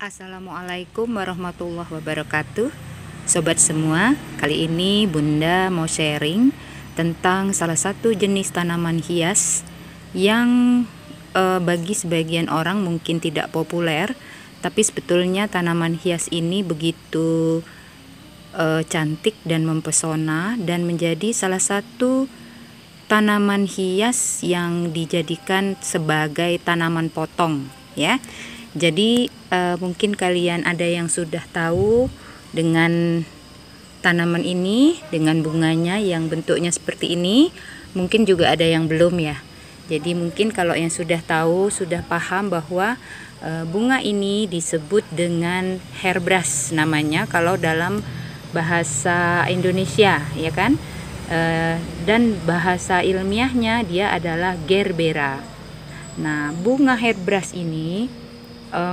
Assalamualaikum warahmatullahi wabarakatuh. Sobat semua, kali ini Bunda mau sharing tentang salah satu jenis tanaman hias yang bagi sebagian orang mungkin tidak populer, tapi sebetulnya tanaman hias ini begitu cantik dan mempesona dan menjadi salah satu tanaman hias yang dijadikan sebagai tanaman potong, ya. Jadi mungkin kalian ada yang sudah tahu dengan tanaman ini, dengan bunganya yang bentuknya seperti ini. Mungkin juga ada yang belum, ya. Jadi mungkin kalau yang sudah tahu, sudah paham bahwa bunga ini disebut dengan hairbrush namanya kalau dalam bahasa Indonesia, ya kan. Dan bahasa ilmiahnya dia adalah gerbera. Nah, bunga hairbrush ini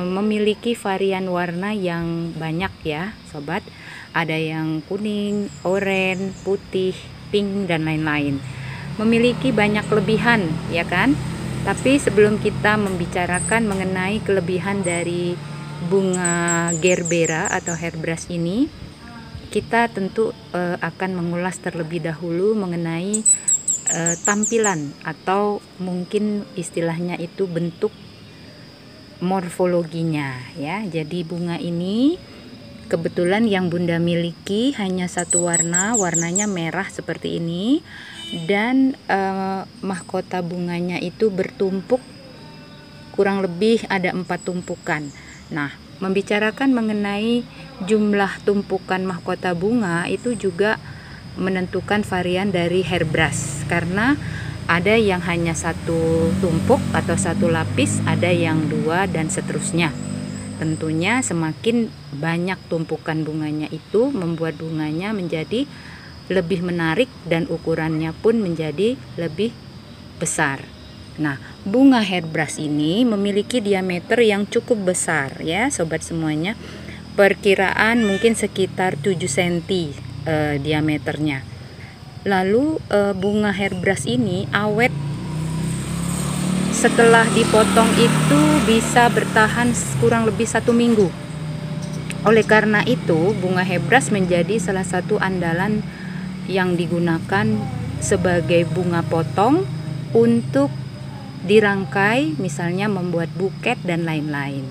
memiliki varian warna yang banyak, ya sobat. Ada yang kuning, oranye, putih, pink, dan lain-lain. Memiliki banyak kelebihan, ya kan. Tapi sebelum kita membicarakan mengenai kelebihan dari bunga gerbera atau hairbrush ini, kita tentu akan mengulas terlebih dahulu mengenai tampilan atau mungkin istilahnya itu bentuk morfologinya, ya. Jadi bunga ini kebetulan yang Bunda miliki hanya satu warna, warnanya merah seperti ini, dan mahkota bunganya itu bertumpuk, kurang lebih ada 4 tumpukan. Nah, membicarakan mengenai jumlah tumpukan mahkota bunga itu juga menentukan varian dari hairbrush, karena ada yang hanya satu tumpuk atau satu lapis, ada yang 2 dan seterusnya. Tentunya semakin banyak tumpukan bunganya itu membuat bunganya menjadi lebih menarik dan ukurannya pun menjadi lebih besar. Nah, bunga hairbrush ini memiliki diameter yang cukup besar, ya sobat semuanya. Perkiraan mungkin sekitar 7 cm diameternya. Lalu bunga hairbrush ini awet setelah dipotong itu bisa bertahan kurang lebih 1 minggu. Oleh karena itu, bunga hairbrush menjadi salah satu andalan yang digunakan sebagai bunga potong untuk dirangkai, misalnya membuat buket dan lain-lain.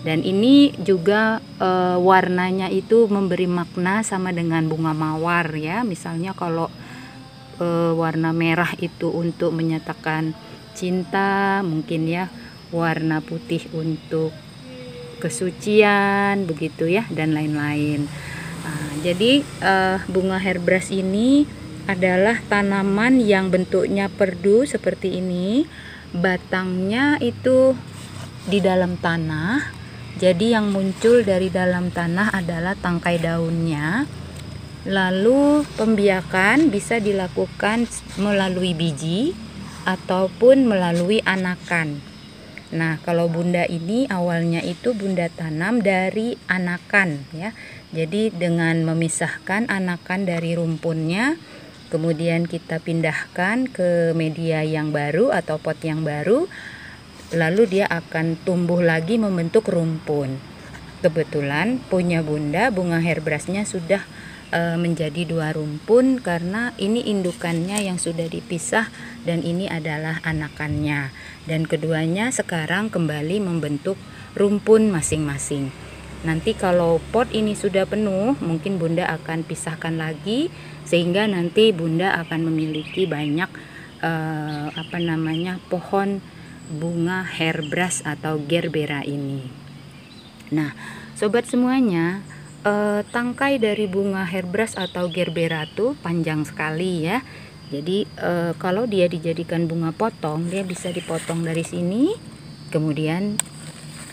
Dan ini juga warnanya itu memberi makna sama dengan bunga mawar, ya. Misalnya kalau warna merah itu untuk menyatakan cinta, mungkin ya, warna putih untuk kesucian, begitu ya, dan lain-lain. Jadi bunga hairbrush ini adalah tanaman yang bentuknya perdu seperti ini. Batangnya itu di dalam tanah. Jadi yang muncul dari dalam tanah adalah tangkai daunnya. Lalu pembiakan bisa dilakukan melalui biji ataupun melalui anakan. Nah, kalau Bunda ini awalnya itu Bunda tanam dari anakan, ya. Jadi dengan memisahkan anakan dari rumpunnya, kemudian kita pindahkan ke media yang baru atau pot yang baru, lalu dia akan tumbuh lagi membentuk rumpun. Kebetulan punya Bunda bunga hairbrushnya sudah menjadi 2 rumpun, karena ini indukannya yang sudah dipisah dan ini adalah anakannya, dan keduanya sekarang kembali membentuk rumpun masing-masing. Nanti kalau pot ini sudah penuh, mungkin Bunda akan pisahkan lagi sehingga nanti Bunda akan memiliki banyak pohon bunga hairbrush atau gerbera ini. Nah, sobat semuanya, tangkai dari bunga hairbrush atau gerbera itu panjang sekali, ya. Jadi kalau dia dijadikan bunga potong, dia bisa dipotong dari sini, kemudian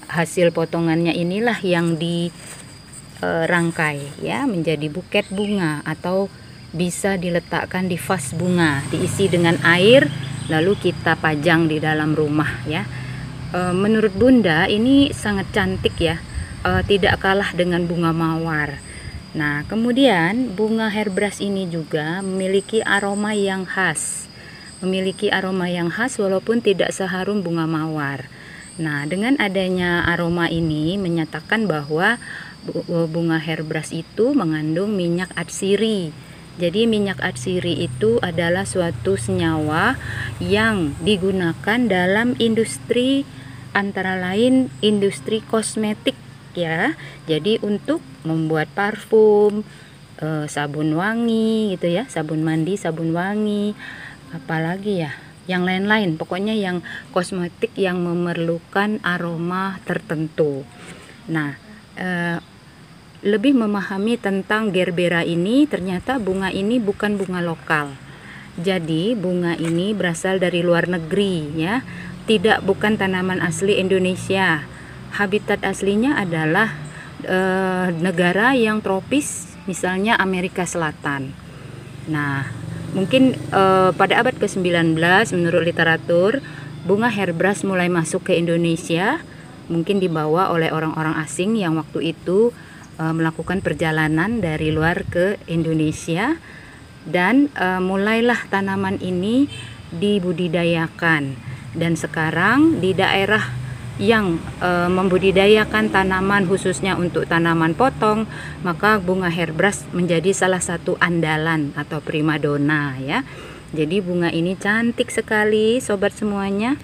hasil potongannya inilah yang dirangkai, ya, menjadi buket bunga, atau bisa diletakkan di vas bunga, diisi dengan air, lalu kita pajang di dalam rumah, ya. Menurut Bunda ini sangat cantik, ya. Tidak kalah dengan bunga mawar. Nah, kemudian bunga hairbrush ini juga memiliki aroma yang khas. Walaupun tidak seharum bunga mawar. Nah, dengan adanya aroma ini menyatakan bahwa bunga hairbrush itu mengandung minyak atsiri. Jadi minyak atsiri itu adalah suatu senyawa yang digunakan dalam industri, antara lain industri kosmetik ya. Jadi untuk membuat parfum, sabun wangi gitu ya, sabun mandi, sabun wangi, apalagi ya, yang lain-lain, pokoknya yang kosmetik yang memerlukan aroma tertentu. Nah, lebih memahami tentang gerbera ini, ternyata bunga ini bukan bunga lokal. Jadi bunga ini berasal dari luar negeri ya, bukan tanaman asli Indonesia. Habitat aslinya adalah negara yang tropis, misalnya Amerika Selatan. Nah, mungkin pada abad ke-19 menurut literatur, bunga hairbrush mulai masuk ke Indonesia, mungkin dibawa oleh orang-orang asing yang waktu itu melakukan perjalanan dari luar ke Indonesia, dan mulailah tanaman ini dibudidayakan. Dan sekarang di daerah yang membudidayakan tanaman khususnya untuk tanaman potong, maka bunga hairbrush menjadi salah satu andalan atau primadona ya. Jadi bunga ini cantik sekali sobat semuanya,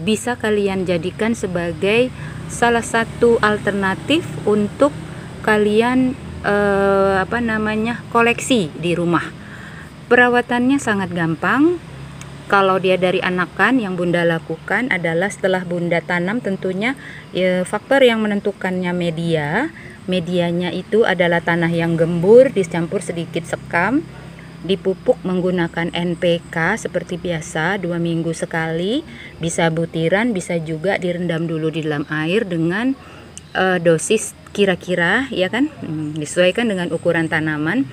bisa kalian jadikan sebagai salah satu alternatif untuk kalian koleksi di rumah. Perawatannya sangat gampang. Kalau dia dari anakan, yang bunda lakukan adalah setelah bunda tanam, tentunya faktor yang menentukannya medianya itu adalah tanah yang gembur dicampur sedikit sekam, dipupuk menggunakan NPK seperti biasa 2 minggu sekali, bisa butiran, bisa juga direndam dulu di dalam air dengan dosis kira-kira ya kan, disesuaikan dengan ukuran tanaman.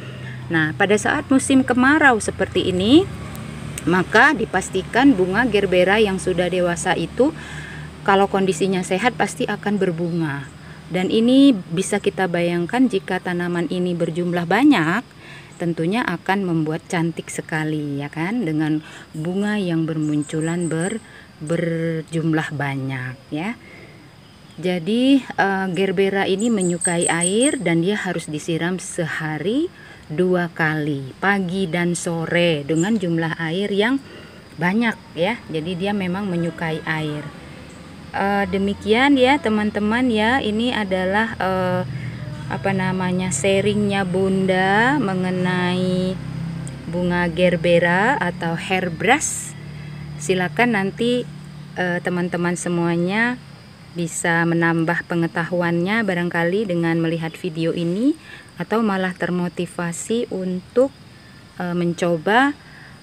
Nah, pada saat musim kemarau seperti ini, maka dipastikan bunga gerbera yang sudah dewasa itu, kalau kondisinya sehat, pasti akan berbunga. Dan ini bisa kita bayangkan, jika tanaman ini berjumlah banyak, tentunya akan membuat cantik sekali ya kan, dengan bunga yang bermunculan berjumlah banyak ya. Jadi gerbera ini menyukai air dan dia harus disiram sehari 2 kali, pagi dan sore, dengan jumlah air yang banyak ya. Jadi dia memang menyukai air. Demikian ya teman-teman ya, ini adalah sharingnya bunda mengenai bunga gerbera atau hairbrush. Silakan nanti teman-teman semuanya bisa menambah pengetahuannya barangkali dengan melihat video ini, atau malah termotivasi untuk mencoba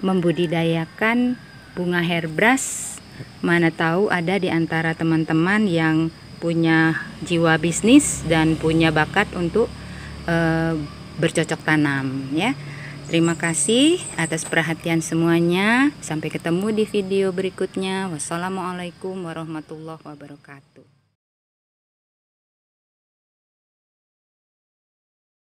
membudidayakan bunga hairbrush. Mana tahu ada di antara teman-teman yang punya jiwa bisnis dan punya bakat untuk bercocok tanam ya. Terima kasih atas perhatian semuanya. Sampai ketemu di video berikutnya. Wassalamualaikum warahmatullahi wabarakatuh.